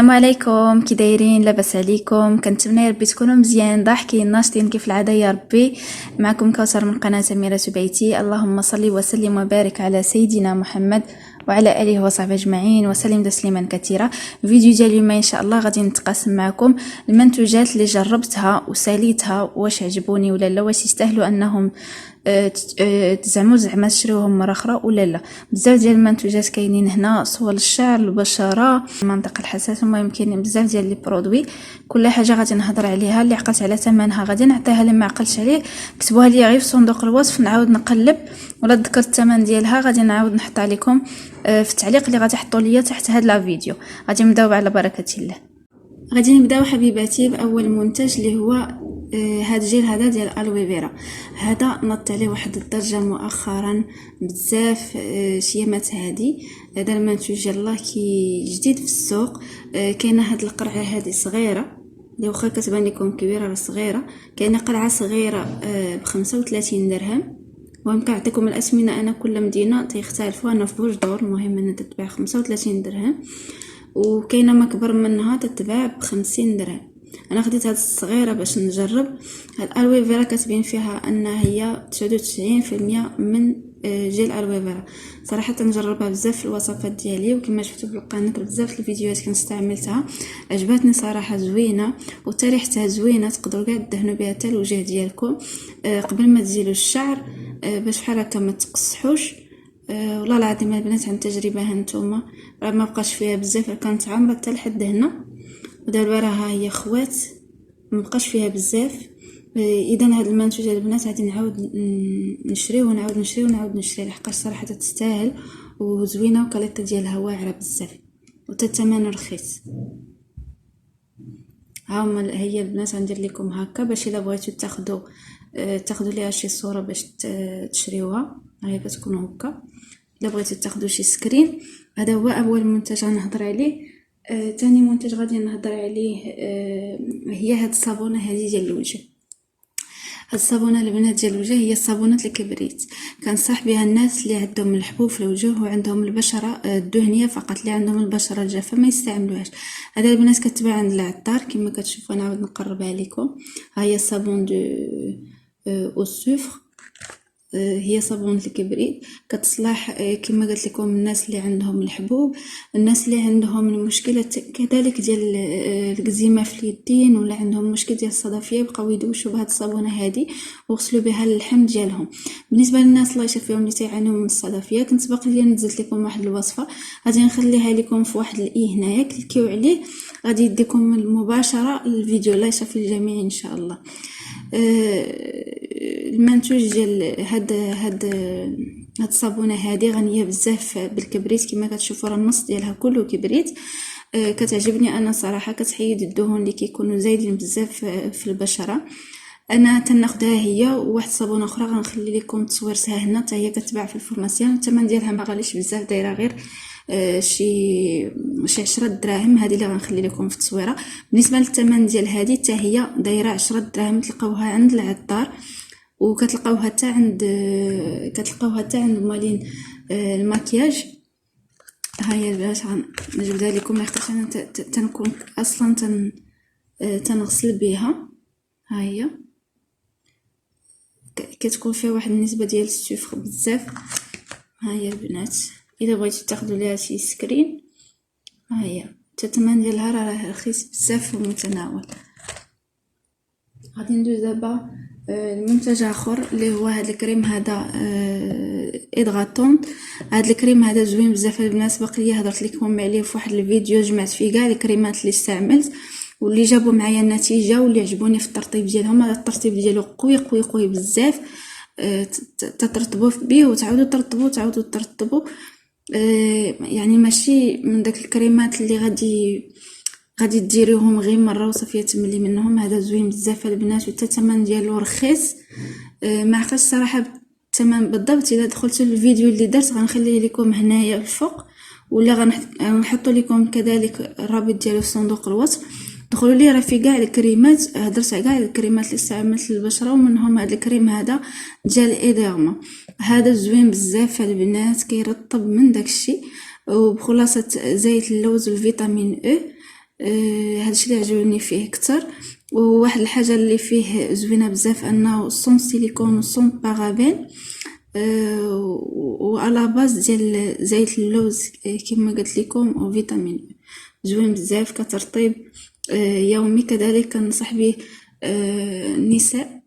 السلام عليكم، كي دايرين؟ لاباس عليكم؟ كنتمنى يا ربي تكونوا مزيان ضاحكين ناشطين كيف العاده يا ربي. معكم كوثر من قناه أميرة بيتي. اللهم صل وسلم وبارك على سيدنا محمد وعلى اله وصحبه اجمعين وسلم تسليما كثيرا. الفيديو ديال اليوم ان شاء الله غادي نتقاسم معكم المنتوجات اللي جربتها وساليتها، واش عجبوني ولا لا، واش يستاهلوا انهم زعما تشريوهم مره اخرى ولا لا. بزاف ديال المنتوجات كاينين هنا، صور الشعر، البشره، المنطقه الحساسه، المهم كاينين بزاف ديال لي برودوي. كل حاجه غادي نهضر عليها، اللي عقلت على ثمنها غادي نعطيها، اللي ما عقلتش عليه كتبوها لي غير في صندوق الوصف نعاود نقلب، ولا ذكرت الثمن ديالها غادي نعاود نحطها لكم في التعليق اللي غادي تحطوا ليا تحت هذا الفيديو. غادي نبداو على بركه الله. غادي نبداو حبيباتي باول منتج اللي هو هاد الجيل هذا ديال الالوي فيرا. هذا نط عليه واحد الضجه مؤخرا بزاف شيمات. هذا المنتوج يلاه كي جديد في السوق. كاينه هاد القرعه هذه صغيره اللي واخا كتبان لكم كبيره راه صغيره. كاينه قرعه صغيره ب 35 درهم. المهم كنعطيكم الاسمنه، انا كل مدينه تيختلفوا. انا في بوجدور المهم انها تتباع 35 درهم، وكاينه ما كبر منها تتباع ب50 درهم. انا خديت هاد الصغيره باش نجرب. هاد الالوي فيرا كتبين فيها ان هي 99% من جيل الالوي فيرا. صراحه نجربها بزاف في الوصفات ديالي، وكما شفتوا في القناه بزاف الفيديوهات كنستعملتها، عجبتني صراحه، زوينه وتاريختها زوينه. تقدروا كاع تدهنوا بها حتى الوجه ديالكم قبل ما تزيلوا الشعر باش بحال هكا ما تقصحوش. والله العظيم البنات عن تجربه هانتوما راه ما بقاش فيها بزاف، كانت عامره حتى لحد هنا، ودابا راها هي خوات ما بقاش فيها بزاف. اذا هاد المنتوج البنات غادي نعاود نشريه ونعاود نشريه لحقاش صراحه تستاهل وزوينه، وكاليتي ديالها واعره بزاف وتثمن رخيص. ها هي البنات غندير لكم هكا باش الا بغيتو تاخذوا ليها شي صوره باش تشريوها. هي كتكون هكا. الا بغيتو تاخذوا شي سكرين. هذا هو اول منتج غنهضر عليه. ثاني منتج غادي نهضر عليه هي هاد الصابونه هذه ديال الوجه. هاد الصابونه البنات ديال الوجه هي صابونه الكبريت. كنصح بها الناس اللي عندهم الحبوب في الوجه وعندهم البشره الدهنيه فقط، اللي عندهم البشره الجافه ما يستعملوهاش. هذا البنات كتباع عند العطار كما كتشوفوا. نعاود نقربها لكم. ها هي صابون دو او سوفر. هي صابون الكبريت كتصلح كما قلت لكم الناس اللي عندهم الحبوب، الناس اللي عندهم المشكله كذلك ديال الكزيمه في اليدين، ولا عندهم مشكل ديال الصدفيه، يبقاو يدوشوا بهاد الصابونه هذه وغسلوا بها اللحم ديالهم. بالنسبه للناس الله يشافيهم اللي تيعانيو من الصدفيه، كنت باقي لي نزلت لكم واحد الوصفه غادي نخليها لكم في واحد الاي هنايا، كليكيو عليه غادي يديكم مباشره الفيديو. الله يشافي الجميع ان شاء الله. المنتوج ديال هاد الصابونه هذه غنيه بزاف بالكبريت كما كتشوفوا، راه النص ديالها كله كبريت. كتعجبني انا صراحه، كتحيد الدهون اللي كيكونوا زايدين بزاف في البشره. انا تناخذها هي وواحد صابونه اخرى غنخلي لكم تصويرتها هنا، حتى هي كتباع في الفورماسيون. الثمن ديالها ما غاليش بزاف، دايره غير شي 10 دراهم. هذه اللي غنخلي لكم في التصويره. بالنسبه للثمن ديال هذه حتى هي دايره 10 دراهم. تلقاوها عند العطار، وكتلقاوها حتى عند مالين الماكياج. ها هي البنات غنجبدها لكم لحقاش انا تنكون اصلا تنغسل بها. ها هي كتكون فيها واحد النسبه ديال السفر بزاف. ها هي البنات الا بغيتو تاخذوا ليها شي سكرين، ها هي الثمن ديالها راه رخيص بزاف ومتناول. غادي ندوز دابا المنتج اخر اللي هو هذا الكريم هذا ادغاتون. هذا الكريم هذا زوين بزاف البنات. باقي لي هضرت لكم عليه في واحد الفيديو، جمعت فيه كاع الكريمات اللي استعملت واللي جابوا معايا النتيجه واللي عجبوني في الترطيب ديالهم. هذا الترطيب ديالو قوي بزاف. تترطبوا به وتعاودوا ترطبوا يعني ماشي من داك الكريمات اللي غادي ديريوهم غير مره وصافي تملي منهم. هذا زوين بزاف البنات، وحتى الثمن ديالو رخيص. ما عرفتش صراحه الثمن بالضبط، الا دخلتوا للفيديو اللي درت غنخليه لكم هنايا الفوق، ولا غنحط لكم كذلك الرابط ديالو في صندوق الوصف. دخلوا لي راه في كاع الكريمات، هضرت على كاع الكريمات اللي استعملت للبشره، ومنهم هذا الكريم هذا ديال ايديرما. هذا زوين بزاف البنات، كيرطب من داكشي، وبخلاصه زيت اللوز والفيتامين او. هادشي اللي عجبني فيه اكثر. وواحد الحاجه اللي فيه زوينه بزاف انه صون سيليكون وصون بارابين، وعلى باز ديال زيت اللوز كما قلت لكم وفيتامين زوين بزاف كترطيب يومي. كذلك كنصح به النساء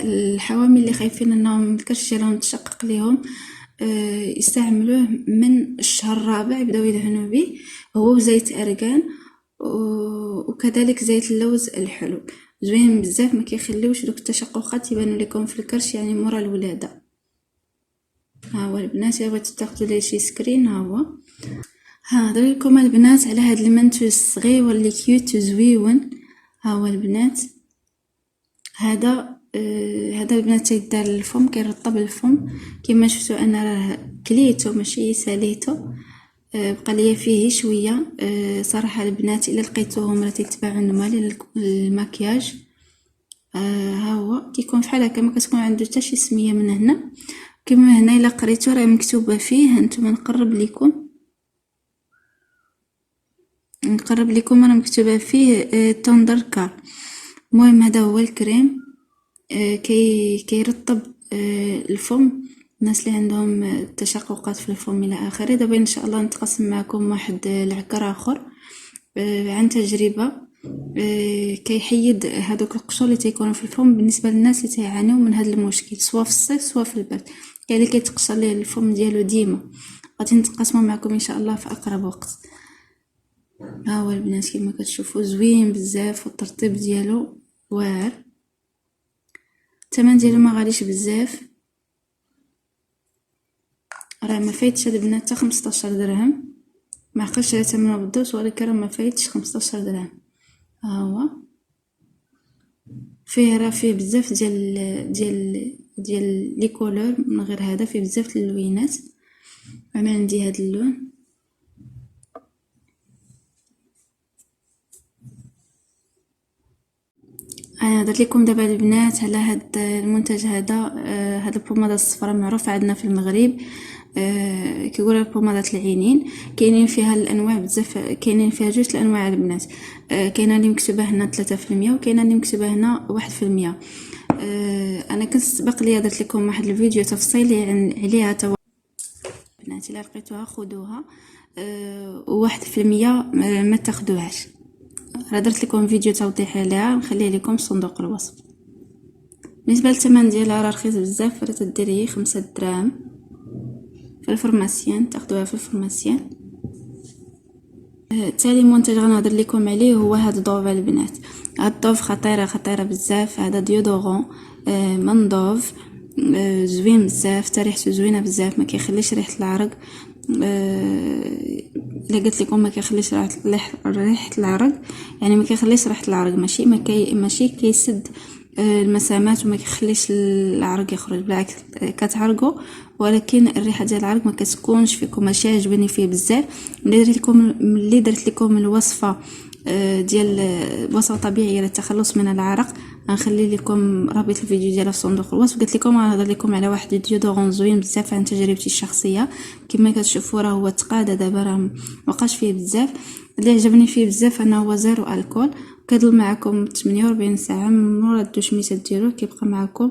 الحوامل اللي خايفين انهم الكرش ديالهم تشقق ليهم، يستعملوه من الشهر الرابع، يبداو يدهنوا به هو وزيت ارغان وكذلك زيت اللوز الحلو. زوين بزاف، ما كيخليوش دوك التشققات يبانوا لكم في الكرش يعني مورا الولاده. ها هو البنات، الا بغيتو تاخذوا ليه شي سكرين ها هو. هضر لكم البنات على هاد المنتوج الصغير واللي كيوت وزويون. ها هو البنات، هذا البنات تيدار للفم، كيرطب الفم كما شفتوا انا راه كليته ماشي ساليته. بقى ليا فيه شويه صراحه البنات الا لقيتوهم راه تيتباعوا نورمال للمكياج. ها هو كيكون بحال هكا، ما كتكون عنده حتى شي سميه من هنا كما هنا. الا قريتو راه مكتوبه فيه، هانتوما نقرب لكم راه مكتوبه فيه توندر كار. المهم هذا هو الكريم كيرطب الفم الناس اللي عندهم تشققات في الفم الى اخره. دابا ان شاء الله نتقاسم معكم واحد العكر اخر عن تجربه كيحيد هذوك القشور اللي تيكونوا في الفم بالنسبه للناس اللي تيعانيو من هذا المشكل سواء في الصيف سواء في البرد، كاين اللي كيتقشر ليه الفم ديالو ديما. غادي نتقاسموا معكم ان شاء الله في اقرب وقت. ها هو البنات كما كتشوفوا زوين بزاف والترطيب ديالو واعر. الثمن ديالو ما غاليش بزاف، راه ما فايتش البنات حتى 15 درهم، ما عقلتش على ثمنه بالضبط ولكن راه ما فايتش 15 درهم. ها هو فيه بزاف ديال لي كولور، من غير هذا فيه بزاف اللوينات. انا عندي هذا اللون. انا درت لكم دابا البنات على هذا المنتج هذا. هذا البوماده الصفراء معروفه عندنا في المغرب، كيقولوا بوماده العينين. كاينين فيها الانواع بزاف، كاينين فيها جوج الانواع البنات. كاينه اللي مكتوبه هنا 3% وكاينه اللي مكتوبه هنا 1%. انا كنت سبق لي درت لكم واحد الفيديو تفصيلي عليها بنات، الا لقيتوها خذوها. 1% ما تاخذوهاش، راه درت لكم فيديو توضيحي عليها نخليه لكم في صندوق الوصف. بالنسبه للثمن ديالها راه رخيص بزاف، راه تديري 5 دراهم في الفرماسيان، تاخذوها في الفرماسيان. تالي منتج غنهضر لكم عليه هو هذا الضوف البنات. هاد الضوف خطيره بزاف. هذا ديودورون من ضوف زوين بزاف، حتى ريحته زوينه بزاف، ما كيخليش ريحه العرق. الا قلت لكم ما كيخليش ريحه العرق يعني ما كيخليش ريحه العرق، ماشي كيسد المسامات وما كيخليش العرق يخرج، بالعكس كتعرقوا ولكن الريحه ديال العرق ما كتكونش فيكم. ماشي عجبني فيه بزاف. ملي درت لكم الوصفه ديال وصفه طبيعيه للتخلص من العرق، غنخلي لكم رابط الفيديو ديالها في صندوق الوصف. قلت لكم غنهضر لكم على واحد الديودورون زوين بزاف عن تجربتي الشخصيه. كما كتشوفوا راه هو تقاده دابا، راه مابقاش فيه بزاف. اللي عجبني فيه بزاف انه هو زيرو الكول، كيضل معكم 48 ساعه من مورا الدوش. ملي تديروه كيبقى معكم.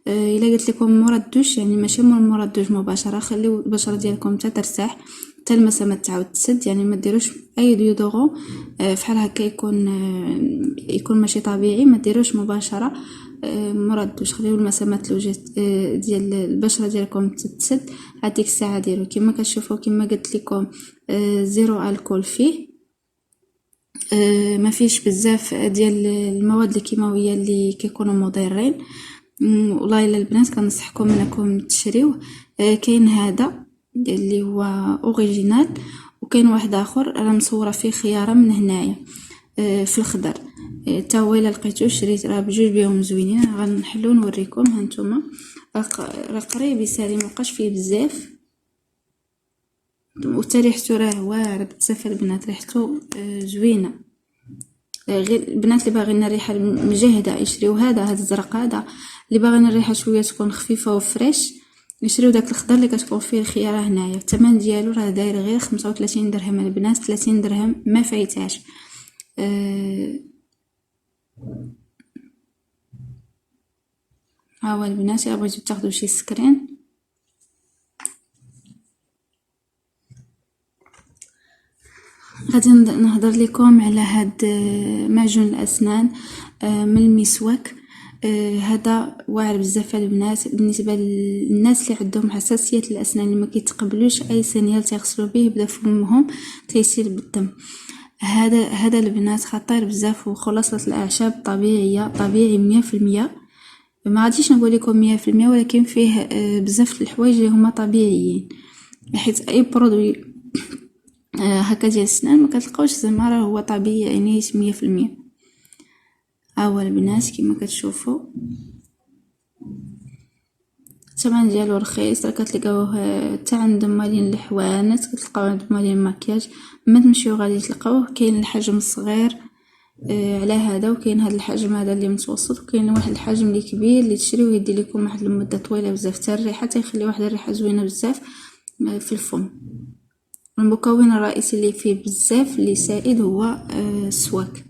الا قلت لكم مورا الدوش يعني ماشي مورا الدوش مباشره، خليو البشره ديالكم حتى ترتاح، حتى المسامات تعاود تسد. يعني ما ديروش اي ديودورون فحال هكا يكون ماشي طبيعي، ما ديروش مباشره مورا الدوش. خليو المسامات الوجه ديال البشره ديالكم تتسد. هذيك الساعه ديروا كما كتشوفوا كما قلت لكم زيرو الكول فيه. ما فيش بزاف ديال المواد الكيماويه اللي كيكونوا مضرين. والله الا البنات كنصحكم انكم تشريوه. كاين هذا اللي هو اوريجينال، وكاين واحد اخر راه مصوره فيه خياره من هنايا في الخضر. تا هو الا لقيتو شريت، راه بجوج بهم زوينين. غنحلو نوريكم. هانتوما راه قريب يسالي، مابقاش فيه بزاف، وتا ريحته راه واعره بزاف البنات، ريحته زوينه. غير البنات اللي باغيين الريحه مجهده يشريو هذا الزرق. هذا اللي باغيين الريحه شويه تكون خفيفه وفريش نشريو داك الخضر اللي كتكون فيه الخياره هنايا. الثمن ديالو راه داير غير 35 درهم البنات، 30 درهم ما فايتاش. ها هو البنات، الا بغيتو تاخذوا شي سكرين. غادي نهضر لكم على هاد معجون الاسنان من المسواك. هذا واعر بزاف البنات بالنسبه للناس اللي عندهم حساسيه الاسنان، اللي ما كيتقبلوش اي سنيال تيغسلوا به يبدا فمهم تيسيل بالدم. هذا البنات خطير بزاف، وخلاصه الاعشاب طبيعيه، طبيعي 100%. ما غاديش نقول لكم 100%، ولكن فيه بزاف الحوايج اللي هما طبيعيين، حيت اي برودوي هكا ديال السنان ما كتلقاوش زعما راه هو طبيعي يعني 100%. ها البنات كما كتشوفوا الثمن ديالو رخيص، راه كتلقاوه حتى عند مالين الحوانت، كتلقاوه عند مالين المكياج. ما تمشيو غادي تلقاوه. كاين الحجم الصغير على هذا، وكاين هذا الحجم هذا اللي متوسط، وكاين واحد الحجم اللي كبير اللي تشريوه يدير لكم واحد المده طويله بزاف، حتى الريحه تيخلي واحد الريحه زوينه بزاف في الفم. المكون الرئيسي اللي فيه بزاف اللي سائد هو السواك.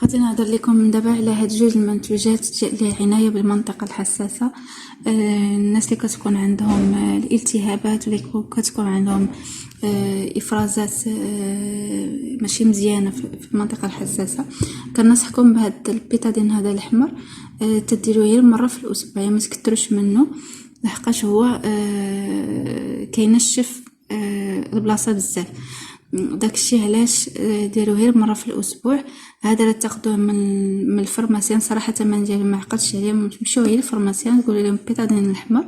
غادي نهضر لكم دابا على هاد جوج المنتوجات للعنايه بالمنطقه الحساسه. الناس اللي كتكون عندهم الالتهابات، واللي كتكون عندهم افرازات ماشي مزيانه في المنطقه الحساسه، كنصحكم بهاد البيتادين هذا الاحمر. تديروه غير مره في الاسبوع، ما تكثروش منه لحقاش هو كينشف البلاصه بزاف. داكشي علاش ديروه غير مره في الاسبوع. هذا راه تاخذوه من الفرماسيان، صراحه الثمن ديالو ما عقلتش عليه. تمشيو غير للفرماسيان تقولوا لهم بيتادين الاحمر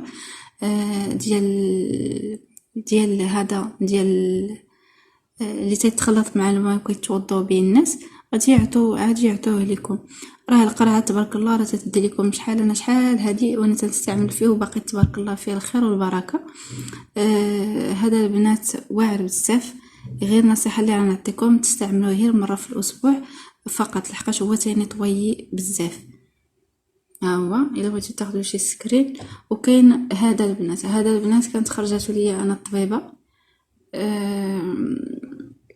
ديال هذا ديال اللي تيتخلط مع الماء وكيتوضوا به الناس، غادي يعطوه لكم. راه القرعه تبارك الله راه تدي لكم شحال هادي، وانا تنستعمل فيه وباقي تبارك الله فيه الخير والبركه. هذا البنات واعر بزاف. غير نصيحه اللي غنعطيكم تستعملوه غير مره في الاسبوع فقط، لحقاش هو تاني طويي بزاف. ها هو الا بغيتو تاخذوا شي سكرين. وكاين هذا البنات كانت خرجاتو ليا انا الطبيبه.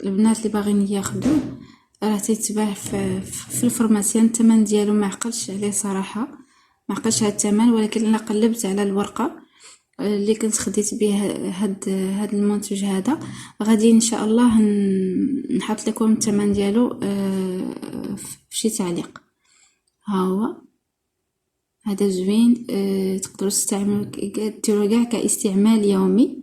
البنات اللي باغيين ياخذوه راه تيتباع في الفرماسيان. الثمن ديالو ما عقلش عليه صراحه، ما عقلش هذا الثمن، ولكن انا قلبت على الورقه اللي كنت خديت به هاد المنتوج هذا. غادي ان شاء الله نحط لكم الثمن ديالو في شي تعليق. ها هو هذا زوين. تقدروا تستعملوا ديروا كاع كاستعمال يومي.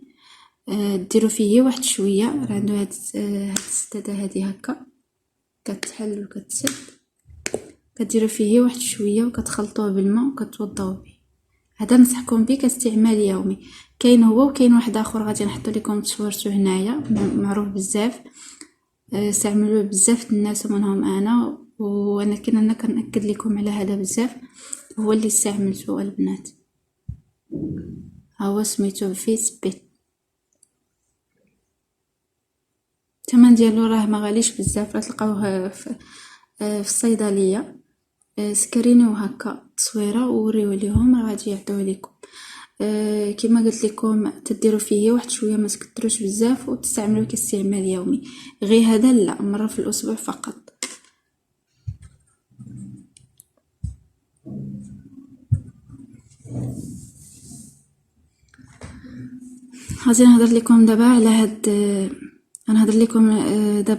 ديروا فيه واحد شويه، راه عنده هاد السداده هذه هكا كتحل وكتسد، كديروا فيه واحد شويه وكتخلطوه بالماء وكتوضاو به. هذا نصحكم به كاستعمال يومي. كاين هو وكاين واحد اخر غادي نحط لكم تصويرته هنايا، معروف بزاف، استعملوه بزاف الناس ومنهم انا، وانا كنأكد لكم على هذا بزاف، هو اللي استعملته البنات. هو سميتو فيس بيت. الثمن ديالو راه ما غاليش بزاف، راه تلقاوه في الصيدليه. سكرينيو هكا تصويره ووريو ليهم راه غادي يعطيوه لكم. كما قلت لكم تديروا فيه واحد شويه، ما تكثروش بزاف، وتستعملوه كاستعمال يومي. غير هذا لا، مره في الاسبوع فقط. غادي نهضر لكم دابا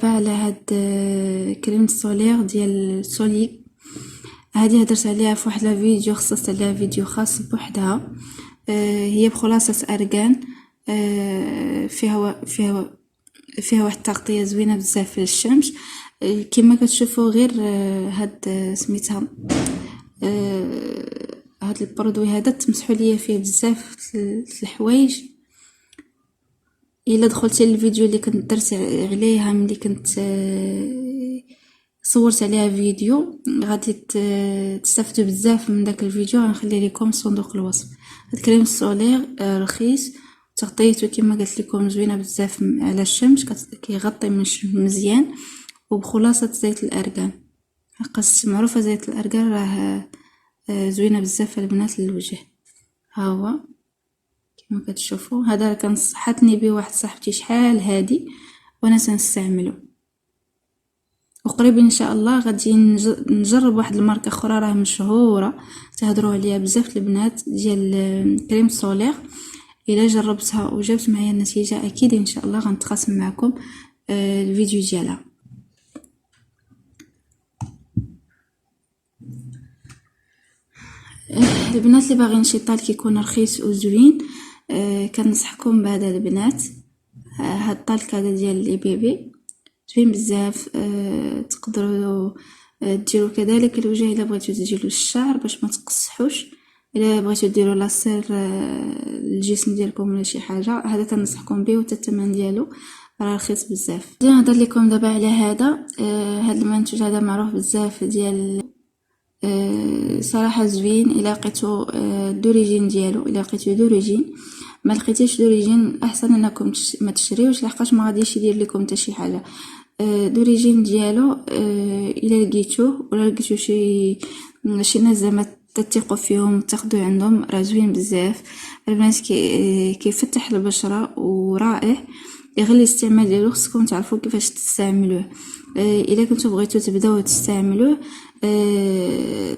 على هاد كريم السولير ديال سولي. هذه هدرت عليها في واحد الفيديو، خصصت عليها فيديو خاص بوحدها. هي بخلاصه ارغان. فيها واحد التغطيه زوينه بزاف للشمس. كما كتشوفوا غير هاد سميتها هاد البرودوي هذا تمسحوا ليا فيه بزاف الحوايج. الا دخلتي للفيديو اللي كنت درت عليها ملي كنت صورت عليها فيديو، غادي تستافدوا بزاف من داك الفيديو. غنخلي لكم صندوق الوصف. هاد كريم السولير رخيص تغطيته كما قلت لكم زوينه بزاف على الشمس، كيغطي من الشمس مزيان. وبخلاصه زيت الارغان، قص معروفه زيت الارغان راه زوينه بزاف البنات للوجه. ها هو كما كتشوفوا، هذا كان صحتني به واحد صاحبتي شحال هادي وانا سنستعمله. وقريب ان شاء الله غادي نجرب واحد الماركه اخرى راه مشهوره تهضروا عليها بزاف البنات، ديال كريم سولير. الا جربتها وجابت معايا النتيجه اكيد ان شاء الله غنتقاسم معكم الفيديو ديالها. البنات اللي باغيين شي طال كيكون رخيص وزوين، كنصحكم بهذا البنات. هاد الطالك هذا ديال لي بيبي زوين بزاف. تقدروا ديروا كذلك الوجه الا بغيتو تديروا الشعر باش ما تقصحوش، الا بغيتو ديروا لاصير الجسم ديالكم ولا شي حاجه، هذا تنصحكم به والثمن ديالو راه رخيص بزاف. غادي نهضر لكم دابا على هذا. هذا المنتوج هذا معروف بزاف ديال صراحه زوين. الا لقيتو دوريجين ديالو، الا لقيتو دوريجين، ما لقيتيش دوريجين احسن انكم ما تشريوش لحقاش ما غاديش يدير لكم حتى شي حاجه. دوريجين ديالو الا لقيتوه ولا لقيتو شي ناس زعما تثقوا فيهم تاخذوا عندهم، راه زوين بزاف البنات. كيفتح البشره ورائع. غير الاستعمال ديالو خصكم تعرفوا كيفاش تستعملوه. الا كنتو بغيتو تبداو تستعملوه،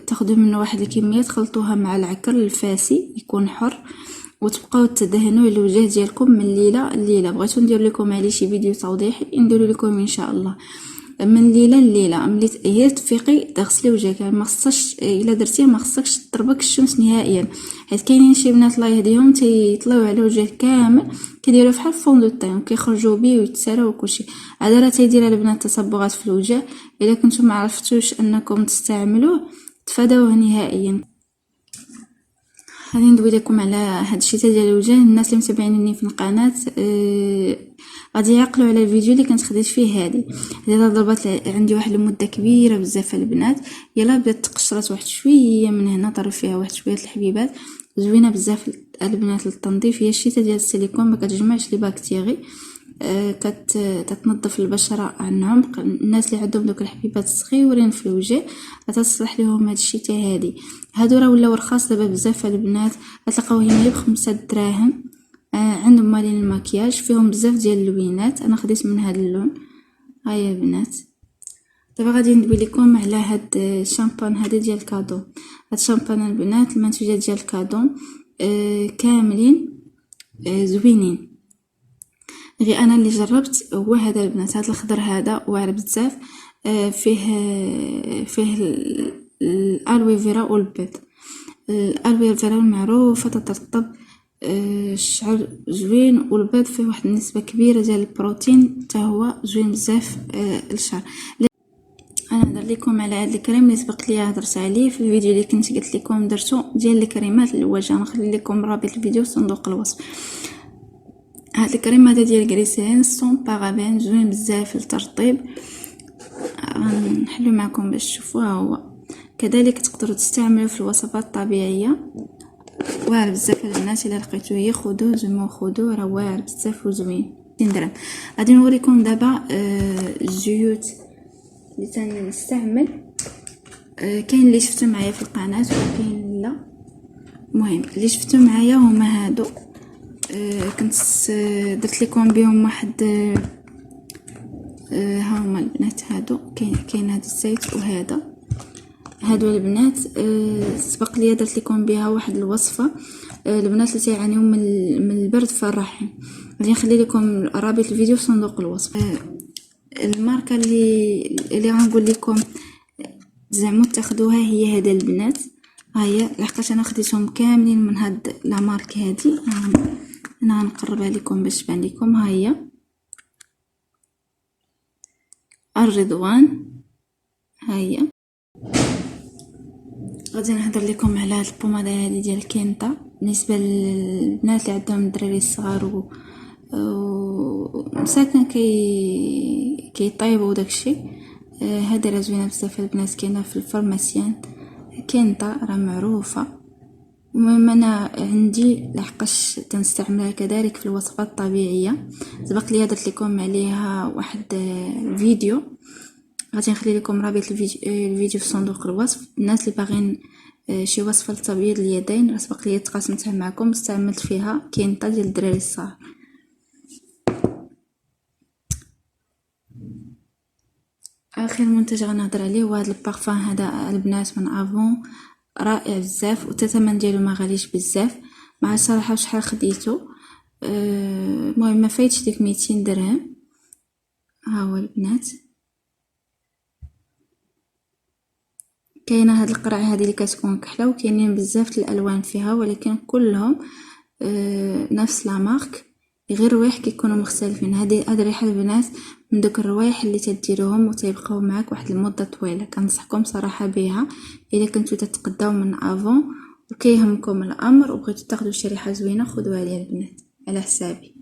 تاخذوا منه واحد الكميه تخلطوها مع العكر الفاسي يكون حر، وتبقاو تدهنوا الوجه ديالكم من الليله. بغيتو ندير لكم عليه شي فيديو توضيحي نديرو لكم ان شاء الله. من ليله ملي هي تفيقي تغسلي وجهك، ما خصكش الا درتيه ما خصكش تضربك الشمس نهائيا، حيت كاينين شي بنات الله يهديهم تيطلعوا على وجه كامل كيديروا فحال فوندو الطين وكيخرجوا بيه ويتساراو وكلشي. هذا راه تيدير البنات تصبغات في الوجه. الا كنتم ما عرفتوش انكم تستعملوه تفادوه نهائيا. غادي ندوي لكم على هاد الشيء ديال الوجه. الناس اللي متابعيني في القناه غادي يعقلوا على الفيديو اللي كنت خديت فيه هذه ضربات عندي واحد المده كبيره بزاف البنات. يلا بدات تقشرت واحد شويه من هنا، طرف فيها واحد شويه الحبيبات زوينه بزاف البنات للتنظيف. هي الشيته ديال السيليكون ما كتجمعش لي باكتيري، كتنظف البشره عن عمق. الناس اللي عندهم دوك الحبيبات الصغيورين في الوجه غتصلح لهم هاد الشيء هادي. هادو راه ولاو رخاص دابا بزاف البنات، غتلقاوهم غير ب5 دراهم. عندهم مالين المكياج فيهم بزاف ديال اللوينات. انا خديت من هذا اللون. هيا البنات دابا غادي ندوي لكم على هاد الشامبان هذا ديال كادو. هاد الشامبان البنات المنتوجات ديال كادو كاملين زوينين. غير انا اللي جربت هو هذا البنات، هذا الخضر هذا واعر بزاف. فيه الالوي فيرا والبيض. الالوي فيرا المعروفه تترطب الشعر زوين، والبيض فيه واحد النسبه كبيره ديال البروتين حتى هو زوين بزاف للشعر. انا ندير لكم على هذا الكريم اللي سبق لي هضرت عليه في الفيديو اللي كنت قلت لكم درتو ديال الكريمات للوجه. غنخلي لكم رابط الفيديو في صندوق الوصف. هذا الكريم هذا ديال غريسين سون بارابين زوين بزاف للترطيب. غنحلو معكم باش تشوفوه. هو كذلك تقدروا تستعملوه في الوصفات الطبيعيه. واعر بزاف البنات، الا لقيتوه خذوه زعما خذوه، راه واعر بزاف وزوين. درهم. غادي نوريكم دابا الزيوت اللي تنستعمل. كاين اللي شفتو معايا في القناه وكاين لا. المهم اللي شفتو معايا هما هادو. كنت درت لكم بهم واحد ها هما البنات. هادو كاين هذا الزيت وهذا. هادو البنات سبق لي درت لكم بها واحد الوصفه البنات اللي تيعانيو من البرد في الرحم. غادي نخلي لكم رابط الفيديو في صندوق الوصف. الماركه اللي غنقول لكم زعما تاخذوها هي هذا البنات. ها هي لحقاش انا خديتهم كاملين من هاد لا مارك هادي. انا غنقربها لكم باش تبان لكم. ها هي الرضوان. ها هي. غادي نهضر لكم على هاد البوماده هذه ديال كينتا بالنسبه للبنات اللي عندهم الدراري الصغار مساكن كيطيبوا داكشي. هذه راه زوينه بزاف البنات. كاينه في الفارماسيان. كينتا راه معروفه. المهم انا عندي لحقاش تنستعملها كذلك في الوصفات الطبيعيه. سبق لي درت لكم عليها واحد الفيديو، غادي نخلي لكم رابط الفيديو في صندوق الوصف. الناس اللي باغين شي وصفه لتبييض اليدين راه سبق لي تقاسمتها معكم، استعملت فيها كينطه ديال الدراري الصغار. اخر منتج غنهضر عليه هو هذا البارفان هذا البنات من افون، رائع بزاف والثمن ديالو ما غاليش بزاف. مع الصراحه شحال خديته، المهم ما فايتش ديك 200 درهم. ها هو البنات، كاينه هاد القرعه هذه اللي كتكون كحله، وكاينين بزاف الالوان فيها، ولكن كلهم نفس لا مارك، غير روايح كيكونوا مختلفين. هاد الريحه البنات من دوك الروايح اللي تديروهم وتيبقاو معاك واحد المده طويله. كنصحكم صراحه بها الا كنتو تتقداو من افون وكيهمكم الامر وبغيتو تاخذوا شي ريحه زوينه، خذوها لي البنات على حسابي.